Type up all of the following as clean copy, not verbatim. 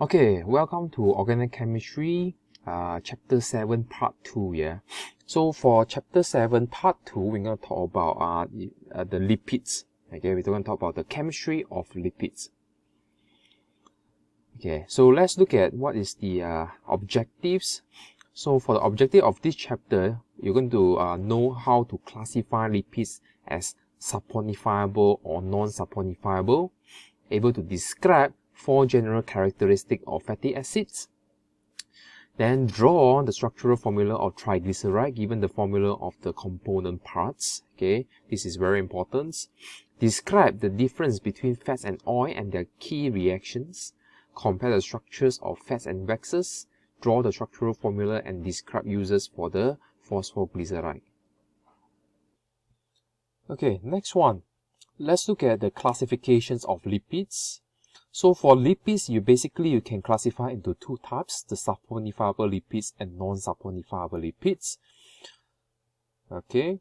Okay, welcome to Organic Chemistry, Chapter 7, Part 2, yeah. So for Chapter 7, Part 2, we're going to talk about the lipids. Okay, we're going to talk about the chemistry of lipids. Okay, so let's look at what is the objectives. So for the objective of this chapter, you're going to know how to classify lipids as saponifiable or non-saponifiable, able to describe 4 general characteristics of fatty acids, then draw the structural formula of triglyceride given the formula of the component parts. Okay, this is very important. Describe the difference between fats and oil and their key reactions. Compare the structures of fats and waxes. Draw the structural formula and describe uses for the phosphoglyceride. Okay, next one. Let's look at the classifications of lipids. So for lipids, you can classify into 2 types, the saponifiable lipids and non-saponifiable lipids. Okay,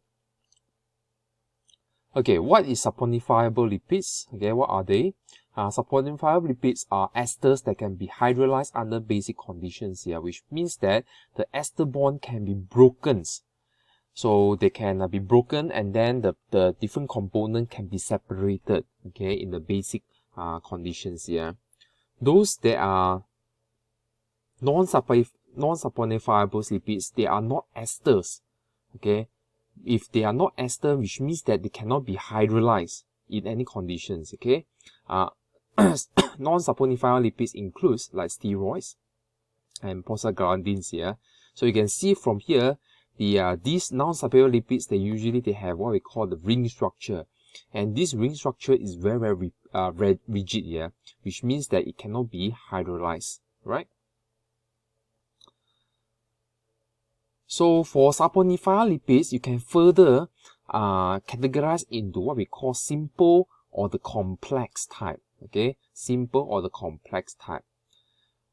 what is saponifiable lipids? Okay, what are they? Saponifiable lipids are esters that can be hydrolyzed under basic conditions here, which means that the ester bond can be broken. So they can be broken and then the different component can be separated, okay, in the basic conditions here. Those that are non-saponifiable lipids, they are not esters, okay. If they are not ester, which means that they cannot be hydrolyzed in any conditions, okay. Non-saponifiable lipids includes like steroids and prostaglandins here. So you can see from here, these non-saponifiable lipids, they have what we call the ring structure, and this ring structure is very rigid here, which means that it cannot be hydrolyzed, right? So for saponifiable lipids, you can further categorize into what we call simple or the complex type. Okay, simple or the complex type.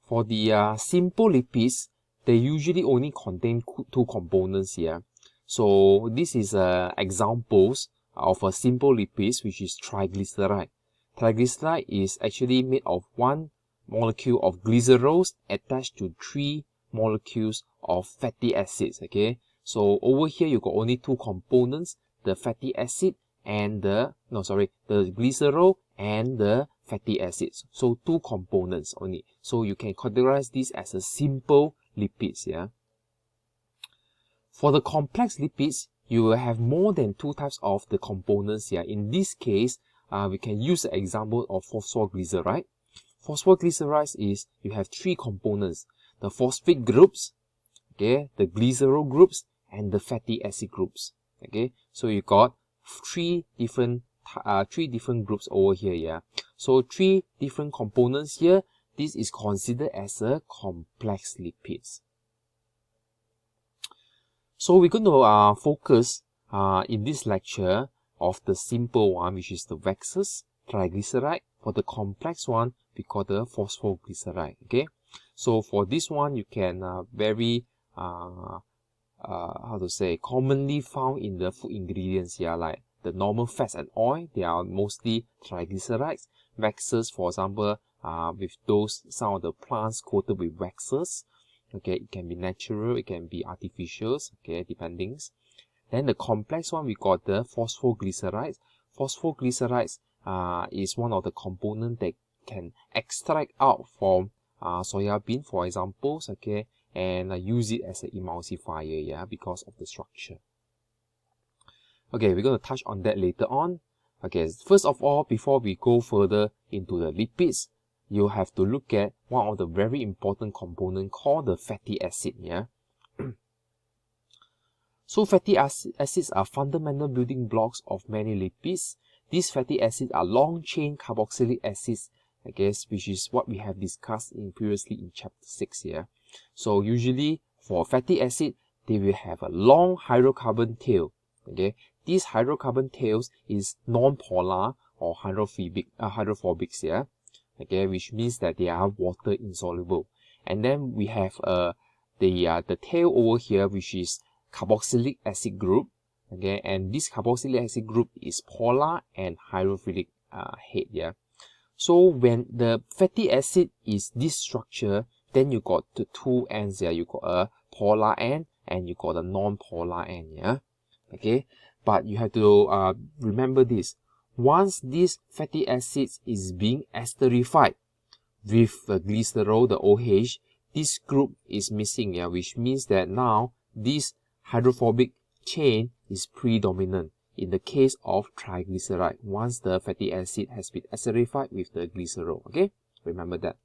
For the simple lipids, they usually only contain 2 components here. So this is examples of a simple lipids, which is triglyceride. Triglyceride is actually made of 1 molecule of glycerols attached to 3 molecules of fatty acids. Okay, so over here you got only 2 components, the fatty acid and the glycerol and the fatty acids. So 2 components only. So you can categorize this as a simple lipids. Yeah. For the complex lipids, you will have more than 2 types of the components here. In this case, we can use the example of phosphoglyceride. Phosphoglycerides is you have 3 components: the phosphate groups, okay, the glycerol groups, and the fatty acid groups. Okay, so you got 3 different groups over here. Yeah, so 3 different components here. This is considered as a complex lipids. So we're going to focus in this lecture of the simple one, which is the waxes, triglyceride. For the complex one, we call the phosphoglyceride. Okay, so for this one, you can commonly found in the food ingredients here, like the normal fats and oil. They are mostly triglycerides. Waxes, for example, with some of the plants coated with waxes. Okay, it can be natural, it can be artificial, okay, depending. Then the complex one, we got the phosphoglycerides. Phosphoglycerides is one of the components that can extract out from soya bean, for example, okay, and use it as an emulsifier, yeah, because of the structure. Okay, we're going to touch on that later on. Okay, first of all, before we go further into the lipids, you have to look at one of the very important components called the fatty acid. Yeah. So fatty acids are fundamental building blocks of many lipids. These fatty acids are long-chain carboxylic acids, I guess, which is what we have discussed previously in chapter 6 here. So usually for fatty acid, they will have a long hydrocarbon tail. Okay, these hydrocarbon tails is non-polar or hydrophobic here. Okay, which means that they are water insoluble. And then we have the tail over here, which is carboxylic acid group. Okay, and this carboxylic acid group is polar and hydrophilic head. Yeah. So when the fatty acid is this structure, then you got the two ends here. You got a polar end and you got a non-polar end, yeah. Okay, but you have to remember this. Once this fatty acid is being esterified with the glycerol, the OH, this group is missing, yeah, which means that now this hydrophobic chain is predominant in the case of triglyceride once the fatty acid has been esterified with the glycerol. Okay, remember that.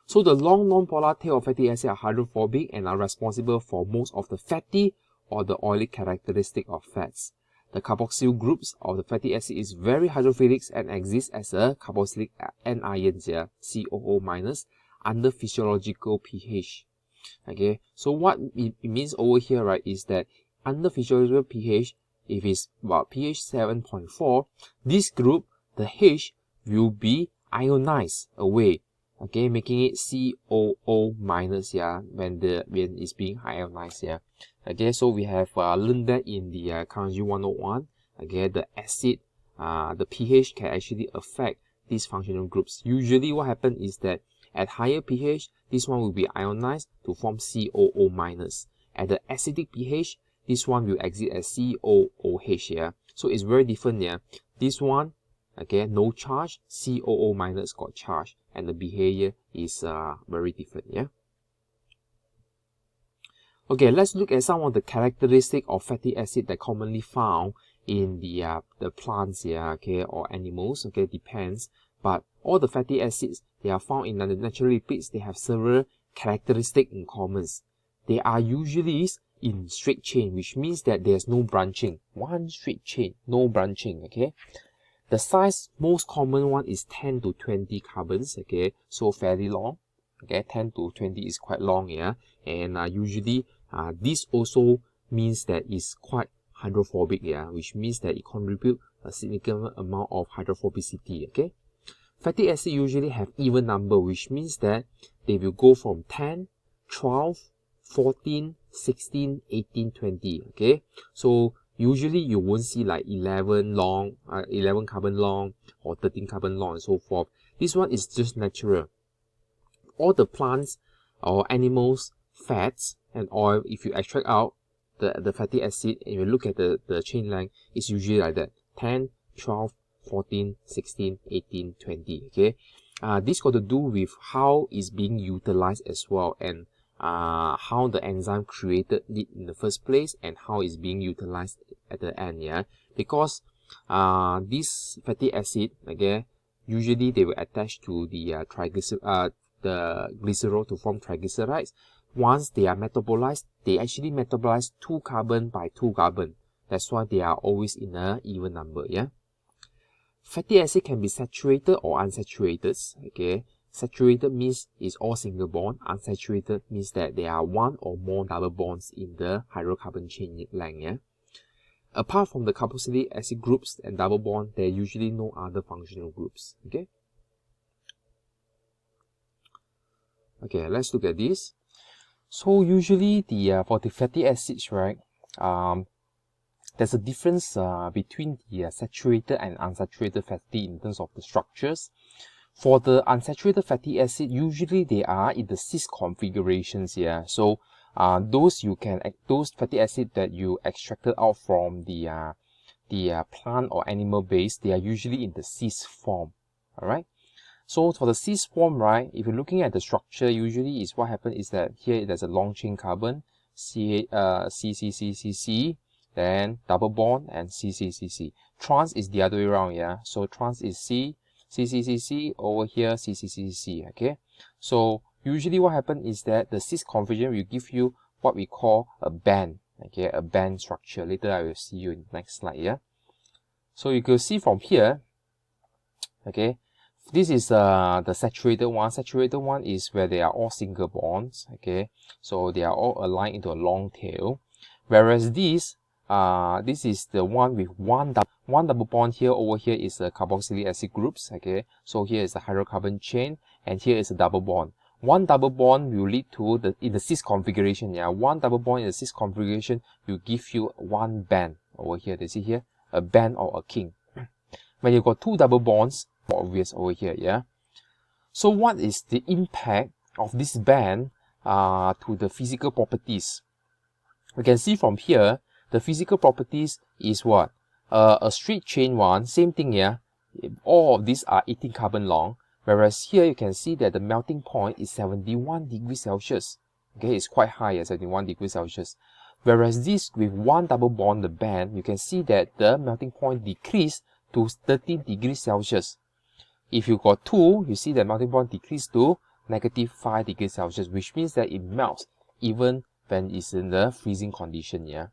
So the long non-polar tail of fatty acid are hydrophobic and are responsible for most of the fatty or the oily characteristic of fats. The carboxyl groups of the fatty acid is very hydrophilic and exists as a carboxylic anions here, COO minus, under physiological pH. Okay, so what it means over here, right, is that under physiological pH, if it's about pH 7.4, this group, the H, will be ionized away. Okay, making it COO minus, yeah, when it's being ionized, yeah. Okay, so we have learned that in the Chemistry 101. Okay, the acid, the pH can actually affect these functional groups. Usually what happens is that at higher pH, this one will be ionized to form COO minus. At the acidic pH, this one will exit as COOH, yeah. So it's very different, yeah. This one, okay, no charge, COO minus got charge, and the behavior is very different, yeah. Okay, let's look at some of the characteristics of fatty acid that commonly found in the plants, yeah, okay, or animals, okay, depends. But all the fatty acids, they are found in the natural lipids, they have several characteristics in common. They are usually in straight chain, which means that there's no branching. One straight chain, no branching, okay. The size, most common one is 10 to 20 carbons, okay, so fairly long. Okay, 10 to 20 is quite long, yeah, and usually this also means that it's quite hydrophobic, yeah, which means that it contributes a significant amount of hydrophobicity, okay. Fatty acid usually have even number, which means that they will go from 10, 12, 14, 16, 18, 20, okay. So usually you won't see like 11 long, 11 carbon long or 13 carbon long and so forth. This one is just natural. All the plants or animals, fats and oil, if you extract out the fatty acid and you look at the chain length, it's usually like that, 10, 12, 14, 16, 18, 20, okay. This got to do with how it's being utilized as well, and how the enzyme created it in the first place and how it's being utilized at the end, yeah. Because this fatty acid, okay, usually they will attach to the the glycerol to form triglycerides. Once they are metabolized, they actually metabolize 2 carbon by 2 carbon. That's why they are always in an even number, yeah. Fatty acid can be saturated or unsaturated, okay. Saturated means it's all single bond. Unsaturated means that there are one or more double bonds in the hydrocarbon chain length, yeah. Apart from the carboxylic acid groups and double bond, there are usually no other functional groups, okay. Okay, let's look at this. So usually for the fatty acids, right, there's a difference between the saturated and unsaturated fatty in terms of the structures. For the unsaturated fatty acid, usually they are in the cis configurations here. So those fatty acid that you extracted out from the plant or animal base, they are usually in the cis form. All right. So for the cis form, right, if you're looking at the structure, usually is what happens is that here there's a long chain carbon, C, then double bond and C. Trans is the other way around, yeah. So trans is C, over here C, okay. So usually what happens is that the cis configuration will give you what we call a band, okay, a band structure. Later I will see you in the next slide, yeah. So you can see from here, okay, this is the saturated one. Saturated one is where they are all single bonds, okay, so they are all aligned into a long tail. Whereas this is the one with one double bond. Here over here is the carboxylic acid groups, okay, so here is the hydrocarbon chain and here is a double bond. One double bond will lead to in the cis configuration, yeah, one double bond in the cis configuration will give you one band over here. They see here a band or a king. When you got two double bonds, more obvious over here, yeah. So what is the impact of this band to the physical properties? We can see from here, the physical properties is what? A straight chain one, same thing here. All of these are 18 carbon long, whereas here you can see that the melting point is 71 degrees Celsius. Okay, it's quite high at 71 degrees Celsius. Whereas this with one double bond, the band, you can see that the melting point decreased to 13 degrees Celsius. If you got two, you see the melting point decreased to -5 degrees Celsius, which means that it melts even when it's in the freezing condition, yeah.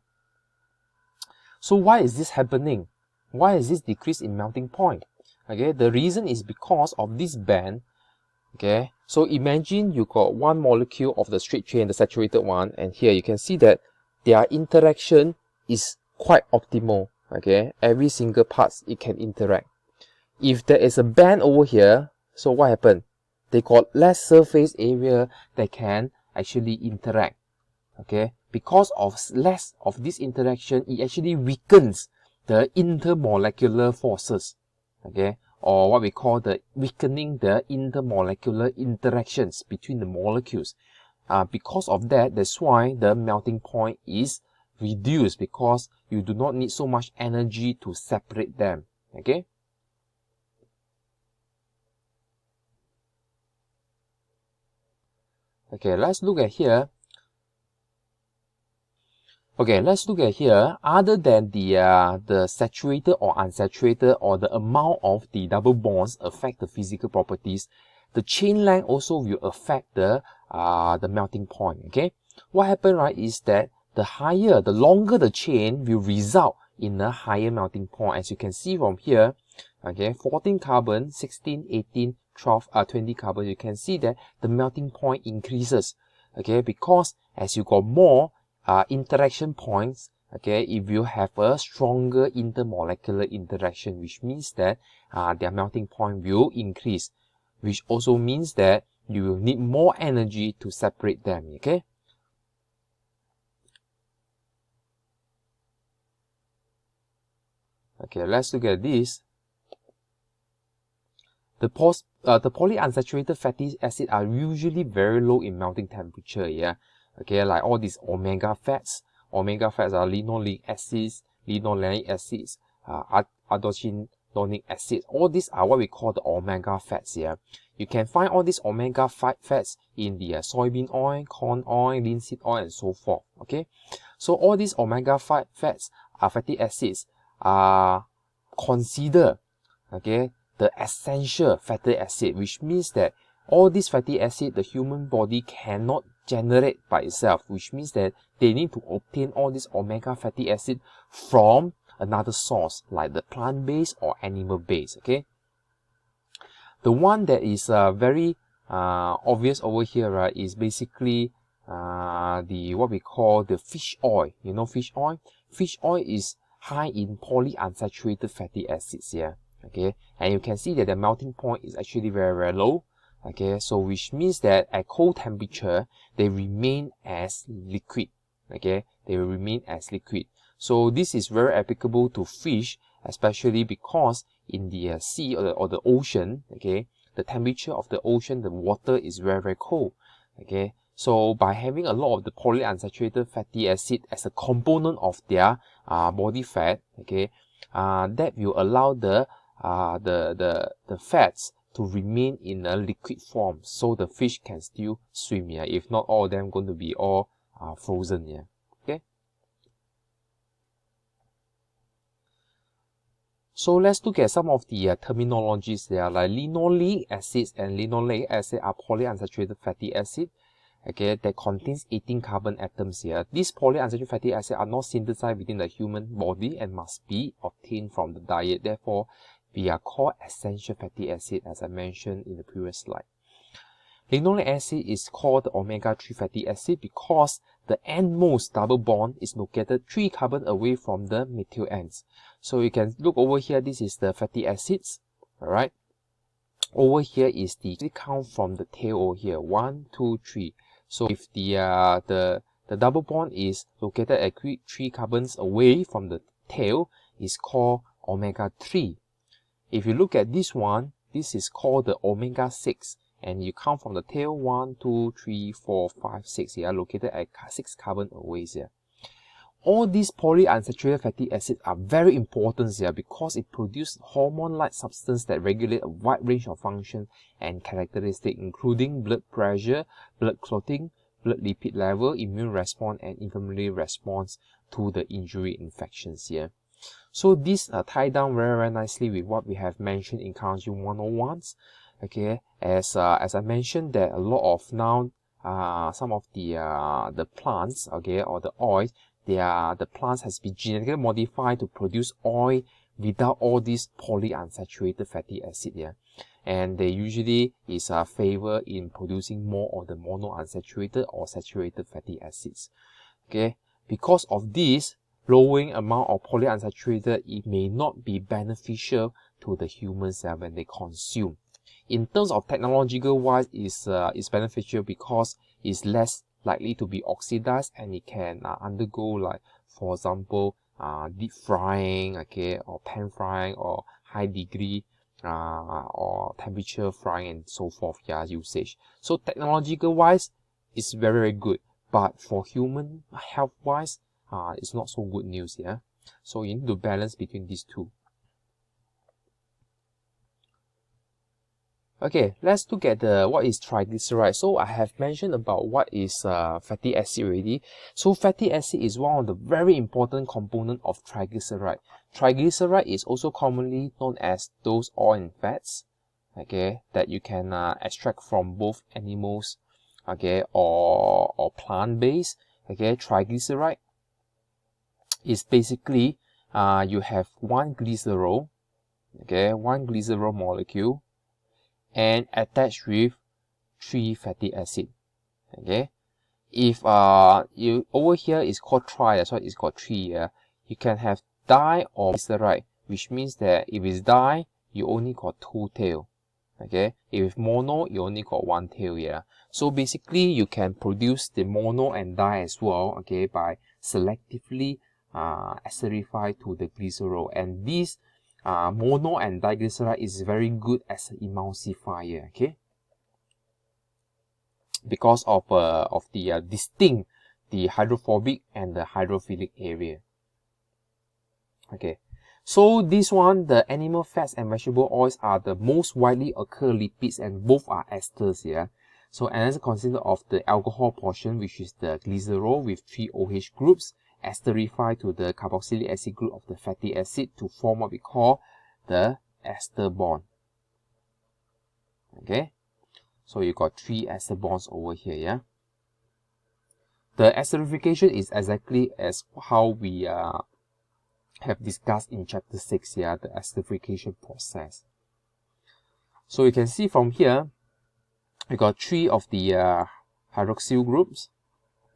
So why is this happening? Why is this decrease in melting point? Okay, the reason is because of this band. Okay, so imagine you got one molecule of the straight chain, the saturated one, and here you can see that their interaction is quite optimal. Okay, every single parts it can interact. If there is a band over here, so what happened? They got less surface area that can actually interact. Okay, because of less of this interaction, it actually weakens the intermolecular forces. Okay, or what we call the weakening the intermolecular interactions between the molecules. Because of that, that's why the melting point is reduced, because you do not need so much energy to separate them. Okay. Okay, let's look at here. Okay, let's look at here. Other than the saturated or unsaturated, or the amount of the double bonds affect the physical properties, the chain length also will affect the melting point. Okay, what happens, right, is that the longer the chain will result in a higher melting point. As you can see from here, okay, 14 carbon, 16, 18, 12, 20 carbon, you can see that the melting point increases. Okay, because as you got more interaction points, okay, if you have a stronger intermolecular interaction, which means that their melting point will increase, which also means that you will need more energy to separate them. Okay. Okay, let's look at this. The polyunsaturated fatty acids are usually very low in melting temperature, yeah. Okay, like all these omega fats. Omega fats are linoleic acids, linoleic acids, arachidonic acids. All these are what we call the omega fats, yeah. You can find all these omega fats in the soybean oil, corn oil, linseed oil, and so forth. Okay, so all these omega fats are fatty acids are considered, okay, the essential fatty acid, which means that all these fatty acid the human body cannot generate by itself, which means that they need to obtain all these omega fatty acid from another source, like the plant-based or animal-based. Okay, the one that is very obvious over here, right, is basically what we call the fish oil. You know fish oil? Fish oil is high in polyunsaturated fatty acids here. Okay, and you can see that the melting point is actually very, very low. Okay, so which means that at cold temperature, they remain as liquid. Okay, they will remain as liquid. So this is very applicable to fish, especially because in the sea or the ocean, okay, the temperature of the ocean, the water is very, very cold. Okay, so by having a lot of the polyunsaturated fatty acid as a component of their body fat, okay, that will allow the fats to remain in a liquid form, so the fish can still swim. Yeah, if not, all of them going to be all frozen. Yeah, okay. So let's look at some of the terminologies. They are like linoleic acids and linoleic acid are polyunsaturated fatty acid. Okay, that contains 18 carbon atoms here. These polyunsaturated fatty acids are not synthesized within the human body and must be obtained from the diet. Therefore, we are called essential fatty acid, as I mentioned in the previous slide. Linoleic acid is called the omega-3 fatty acid because the endmost double bond is located 3 carbon away from the methyl ends. So you can look over here, this is the fatty acids, alright. Over here is the count from the tail over here, 1, 2, 3. So if the double bond is located at 3 carbons away from the tail, is called omega-3. If you look at this one This is called the omega-6, and you count from the tail 1, 2, 3, 4, 5, 6 here, located at 6 carbon away here. All these polyunsaturated fatty acids are very important here because it produces hormone-like substance that regulate a wide range of function and characteristics, including blood pressure, blood clotting, blood lipid level, immune response, and inflammatory response to the injury infections here. So these tie down very nicely with what we have mentioned in Cardio 101s. Okay, as I mentioned, that a lot of now some of the plants, okay, or the oils, the plants has been genetically modified to produce oil without all these polyunsaturated fatty acid here, and they usually is favor in producing more of the monounsaturated or saturated fatty acids. Okay, because of this lowering amount of polyunsaturated, it may not be beneficial to the humans when they consume. In terms of technological wise, is beneficial because it's less likely to be oxidized, and it can undergo, like for example, deep frying, okay, or pan frying, or high degree or temperature frying, and so forth, usage. So technological wise, it's very, very good, but for human health wise, it's not so good news, yeah. So you need to balance between these two. Okay, let's look at what is triglyceride. So I have mentioned about what is fatty acid already. So fatty acid is one of the very important component of triglyceride. Triglyceride is also commonly known as those oil and fats, okay, that you can extract from both animals, okay, or plant-based. Okay, triglyceride is basically you have one glycerol, okay, one glycerol molecule, and attached with 3 fatty acid. Okay, if you over here is called tri, that's why it's called 3 here. You can have di or glyceride, which means that if it's di, you only got 2 tail. Okay, if it's mono, you only got 1 tail here. So basically you can produce the mono and di as well, okay, by selectively acidify to the glycerol, and this mono and diglyceride is very good as an emulsifier, okay, because of the distinct the hydrophobic and the hydrophilic area. Okay, so this one, the animal fats and vegetable oils are the most widely occur lipids, and both are esters here. So another consists of the alcohol portion, which is the glycerol with 3 OH groups, esterified to the carboxylic acid group of the fatty acid to form what we call the ester bond. Okay, so you got 3 ester bonds over here, yeah. The esterification is exactly as how we have discussed in chapter 6 here, the esterification process. So you can see from here, we got 3 of the hydroxyl groups.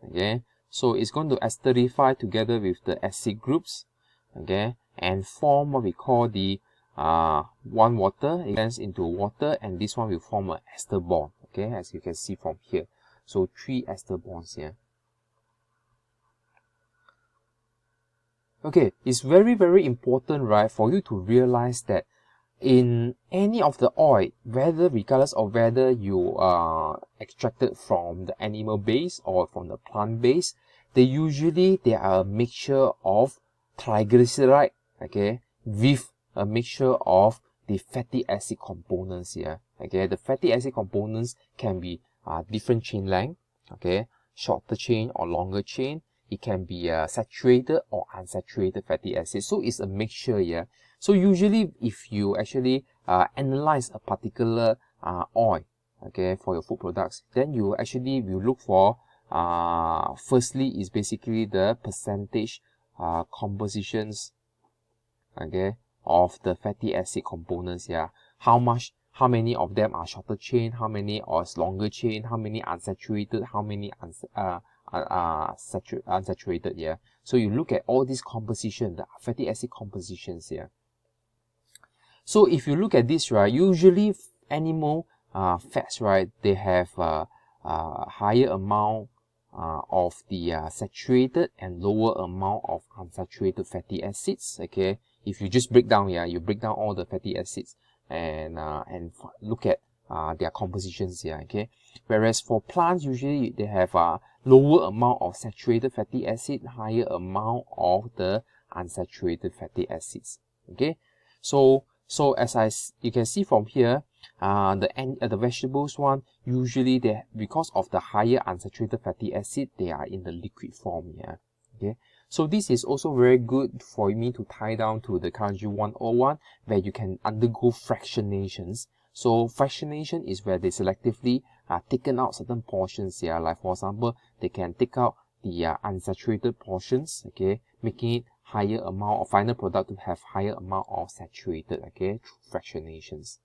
Okay, so it's going to esterify together with the acid groups, okay, and form what we call the one water. It turns into water, and this one will form an ester bond, okay, as you can see from here. So 3 ester bonds here. Okay, it's very, very important, right, for you to realize that in any of the oil, whether regardless of whether you are extracted from the animal base or from the plant base, they are a mixture of triglyceride, okay, with a mixture of the fatty acid components here. Okay, the fatty acid components can be different chain length, okay, shorter chain or longer chain. It can be saturated or unsaturated fatty acid. So it's a mixture here. So usually if you actually analyze a particular oil, okay, for your food products, then you actually will look for firstly is basically the percentage compositions, okay, of the fatty acid components here. How many of them are shorter chain, how many are longer chain, how many unsaturated, how many unsaturated here. So you look at all these composition, the fatty acid compositions here. So if you look at this, right, usually animal fats, right, they have higher amount of the saturated and lower amount of unsaturated fatty acids. Okay, if you just break down here, you break down all the fatty acids, and look at their compositions here. Okay, whereas for plants, usually they have a lower amount of saturated fatty acid, higher amount of the unsaturated fatty acids. Okay, so as you can see from here, the vegetables one, usually they, because of the higher unsaturated fatty acid, they are in the liquid form. Yeah. Okay, so this is also very good for me to tie down to the Kanji 101, where you can undergo fractionations. So fractionation is where they selectively taken out certain portions here. Like for example, they can take out the unsaturated portions, okay, making it higher amount of final product to have higher amount of saturated, okay, through fractionations.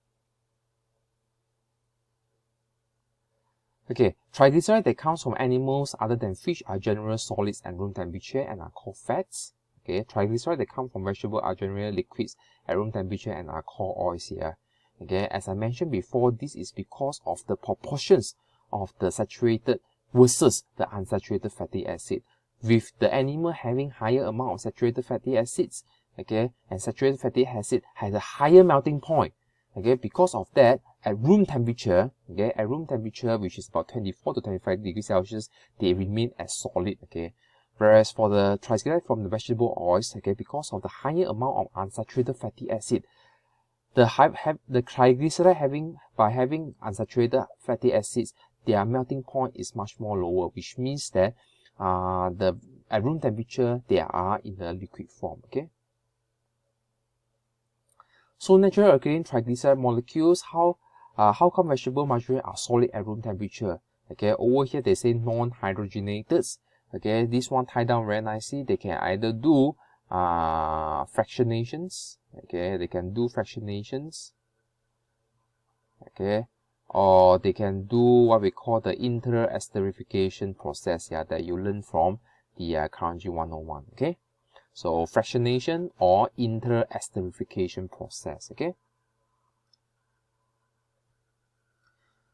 Okay, triglyceride that comes from animals other than fish are general solids and room temperature and are called fats. Okay, triglyceride that come from vegetable are generally liquids at room temperature and are called oils here. Okay, as I mentioned before, this is because of the proportions of the saturated versus the unsaturated fatty acid. With the animal having higher amount of saturated fatty acids, okay, and saturated fatty acid has a higher melting point. Okay, because of that, at room temperature, okay, at room temperature, which is about 24 to 25 degrees Celsius, they remain as solid, okay. Whereas for the triglyceride from the vegetable oils, okay, because of the higher amount of unsaturated fatty acid, the triglyceride having unsaturated fatty acids, their melting point is much more lower, which means that at room temperature they are in the liquid form, okay. So naturally occurring triglyceride molecules, how come vegetable margarine are solid at room temperature? Okay, over here they say non-hydrogenated. Okay, this one tied down very nicely. They can either do fractionations. Okay, they can do fractionations. Okay, or they can do what we call the interesterification process. Yeah, that you learn from the Kanji 101. Okay. So fractionation or interesterification process, okay?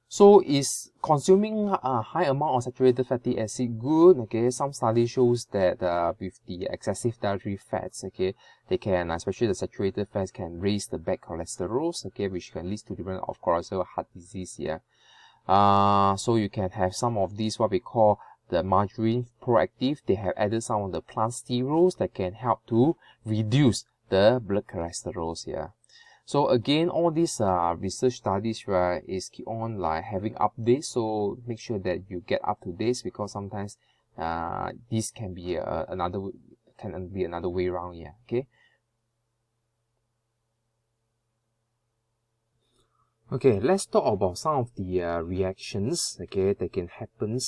So is consuming a high amount of saturated fatty acid good? Okay, some study shows that with the excessive dietary fats, okay, they can, especially the saturated fats, can raise the bad cholesterol, okay, which can lead to development of cholesterol heart disease here. So you can have some of these, what we call the margarine proactive. They have added some of the plant sterols that can help to reduce the blood cholesterol here. So again, all these research studies, right, is keep on like having updates. So make sure that you get up to date, because sometimes this can be another way around here. Okay. Okay, let's talk about some of the reactions, okay, that can happen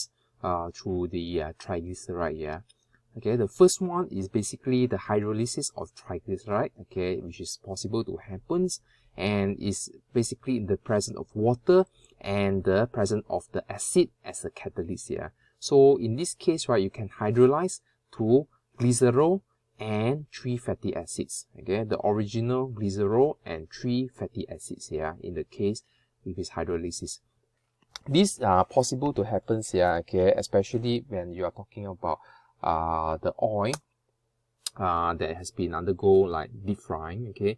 through the triglyceride. Yeah. Okay, the first one is basically the hydrolysis of triglyceride, okay, which is possible to happen, and is basically in the presence of water and the presence of the acid as a catalyst here. So in this case, right, you can hydrolyze to glycerol and 3 fatty acids. Okay, the original glycerol and 3 fatty acids here in the case if it's hydrolysis. These are possible to happen here, okay, especially when you are talking about the oil that has been undergo like deep frying, okay,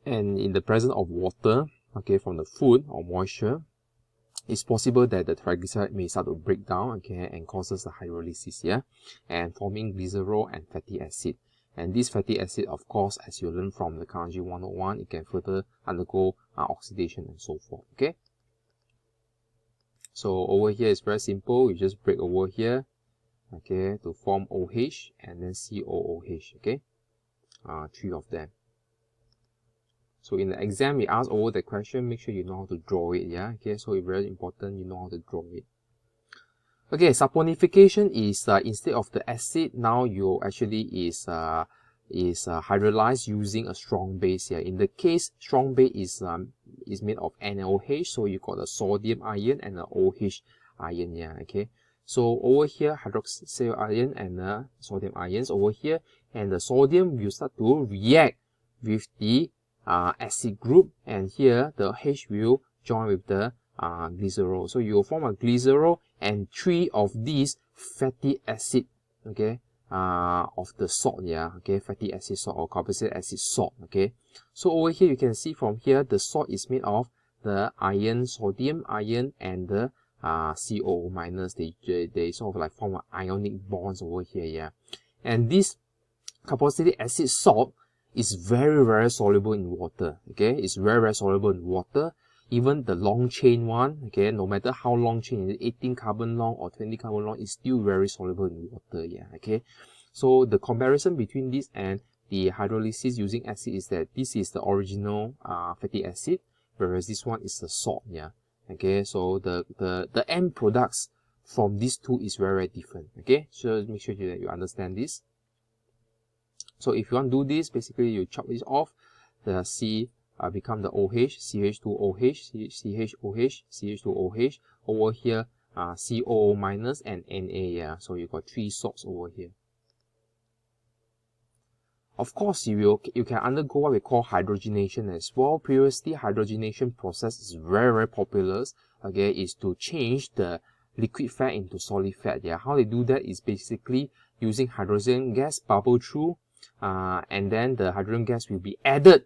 and in the presence of water, okay, from the food or moisture, it's possible that the triglyceride may start to break down, okay, and causes the hydrolysis, yeah, and forming glycerol and fatty acid. And this fatty acid, of course, as you learn from the Kanji 101, it can further undergo oxidation and so forth, okay. So over here is very simple. You just break over here, okay, to form OH and then COOH, okay, 3 of them. So in the exam, we ask over the question, make sure you know how to draw it, yeah, okay, so it's very important you know how to draw it. Okay, saponification is instead of the acid, now you actually is hydrolyzed using a strong base here. In the case, strong base is made of NaOH, so you got a sodium ion and an OH ion here, okay. So over here, hydroxyl ion and sodium ions over here, and the sodium will start to react with the acid group, and here the H will join with the glycerol. So you will form a glycerol and 3 of these fatty acid, okay, of the salt, yeah, okay, fatty acid salt or carboxylic acid salt, okay. So over here you can see from here the salt is made of the iron, sodium ion, and the COO minus. They sort of like form ionic bonds over here, yeah. And this carboxylic acid salt is very soluble in water, okay. It's very soluble in water. Even the long chain one, okay, no matter how long chain, 18 carbon long or 20 carbon long, is still very soluble in water, yeah, okay. So the comparison between this and the hydrolysis using acid is that this is the original fatty acid, whereas this one is the salt, yeah, okay. So the end products from these two is very different, okay. So make sure that you understand this. So if you want to do this, basically you chop this off, the C become the OH, CH2OH, CHOH, CH2OH, over here COO minus and Na, yeah. So you got 3 salts over here. Of course, you can undergo what we call hydrogenation as well. Previously, hydrogenation process is very popular. Okay, is to change the liquid fat into solid fat. Yeah, how they do that is basically using hydrogen gas bubble through, and then the hydrogen gas will be added.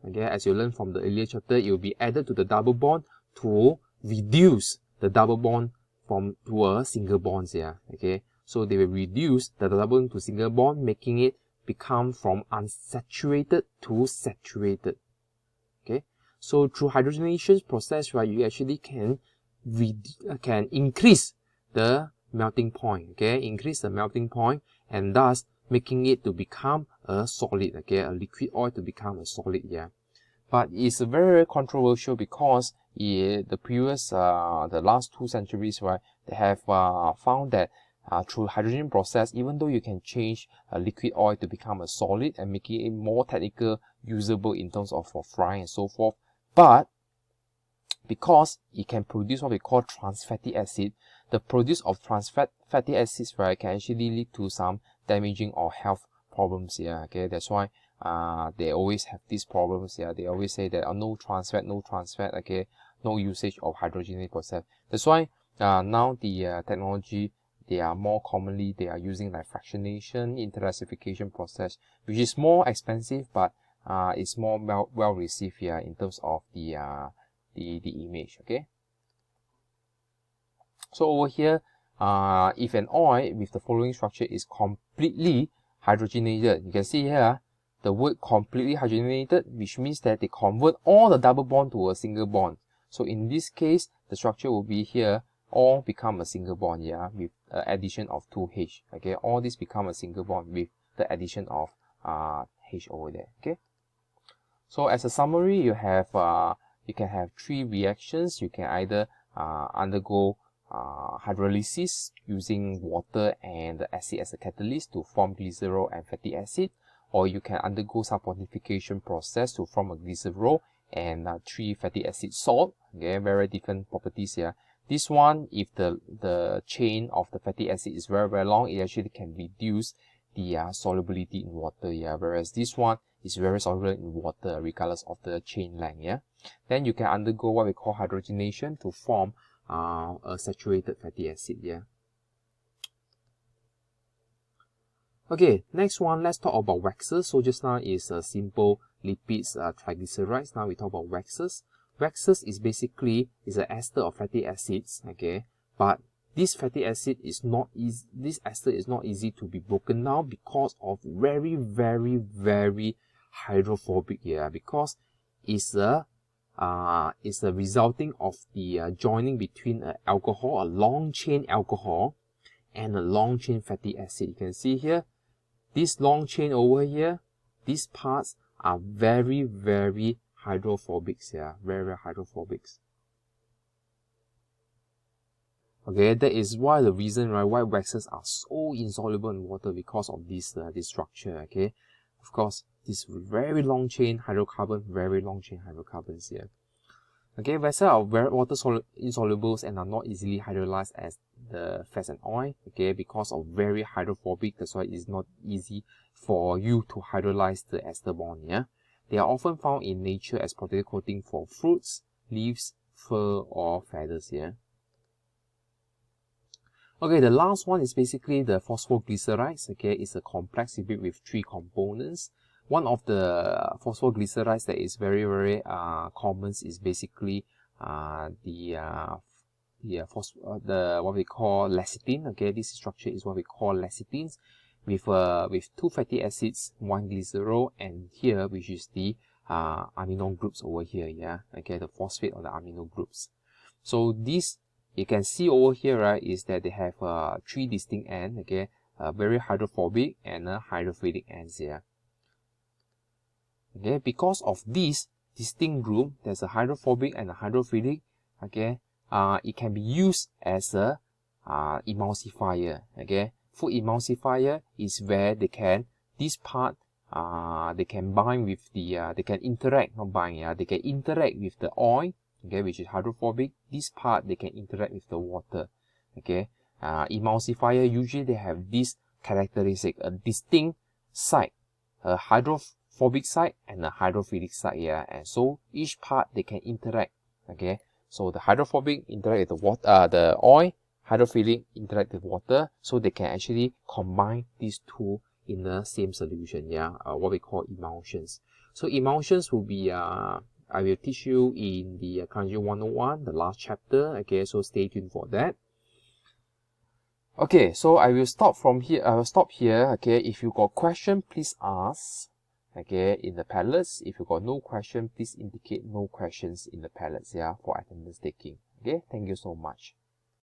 Okay, as you learned from the earlier chapter, it will be added to the double bond to reduce the double bond to a single bond. Yeah, okay, so they will reduce the double bond to single bond, making it become from unsaturated to saturated. Okay, so through hydrogenation process, right, you actually can increase the melting point. Okay, increase the melting point, and thus making it to become a solid. Okay, a liquid oil to become a solid. Yeah, but it's very controversial because the previous the last 2 centuries, right, they have found that through hydrogen process, even though you can change a liquid oil to become a solid and making it more technical usable in terms of for frying and so forth, but because it can produce what we call trans fatty acid, the produce of trans fatty acids, right, can actually lead to some damaging or health problems here. Okay, that's why they always have these problems here. They always say that no trans fat, okay, no usage of hydrogenated process. That's why now the technology, they are more commonly using like fractionation, intensification process, which is more expensive, but it's more well received here in terms of the image. Okay, so over here, if an oil with the following structure is completely hydrogenated, you can see here the word completely hydrogenated, which means that they convert all the double bond to a single bond. So in this case, the structure will be here, all become a single bond, yeah, with addition of 2H. Okay, all this become a single bond with the addition of H over there. Okay, so as a summary, you can have 3 reactions. You can either undergo hydrolysis using water and the acid as a catalyst to form glycerol and fatty acid, or you can undergo saponification process to form a glycerol and 3 fatty acid salt. Okay, very different properties here. This one, if the chain of the fatty acid is very long, it actually can reduce the solubility in water. Yeah, whereas this one is very soluble in water regardless of the chain length. Yeah, then you can undergo what we call hydrogenation to form a saturated fatty acid. Yeah. Okay, next one, let's talk about waxes. So just now is simple lipids, triglycerides. Now we talk about waxes. Waxes is basically an ester of fatty acids. Okay, but this fatty acid is not easy. This ester is not easy to be broken down because of very hydrophobic. Yeah, because it's a resulting of the joining between alcohol, a long chain alcohol, and a long chain fatty acid. You can see here, this long chain over here, these parts are very hydrophobic. Yeah, very hydrophobic. Okay, that is why the reason, right, why waxes are so insoluble in water, because of this structure. Okay, of course, this very long chain hydrocarbon, very long chain hydrocarbons here. Okay, waxes are very water insolubles and are not easily hydrolyzed as the fats and oil. Okay, because of very hydrophobic, that's why it's not easy for you to hydrolyze the ester bond. Yeah, they are often found in nature as protein coating for fruits, leaves, fur, or feathers. Yeah. Okay, the last one is basically the phosphoglycerides. Okay, it's a complex lipid with 3 components. One of the phosphoglycerides that is very common is basically the what we call lecithin. Okay, this structure is what we call lecithins with 2 fatty acids, 1 glycerol, and here which is the amino groups over here. Yeah, okay, the phosphate or the amino groups. So this you can see over here, right, is that they have 3 distinct ends. Okay, a very hydrophobic and a hydrophilic ends here. Okay, because of this distinct group, there's a hydrophobic and a hydrophilic. Okay, it can be used as a emulsifier. Okay, food emulsifier is where they can this part they can bind with the they can interact, not bind, yeah, they can interact with the oil, okay, which is hydrophobic. This part they can interact with the water. Okay, emulsifier usually they have this characteristic, a distinct side, a hydrophobic side and a hydrophilic side, yeah, and so each part they can interact. Okay, so the hydrophobic interact with the water, the oil, hydrophilic interact with water, so they can actually combine these two in the same solution, yeah, what we call emulsions. So emulsions will be I will teach you in the Chemistry 101, the last chapter. Okay, so stay tuned for that. Okay, so I will stop from here. I will stop here. Okay, if you got question, please ask. Okay, in the pallets. If you got no question, please indicate no questions in the pallets. Yeah, for attendance taking. Okay, thank you so much.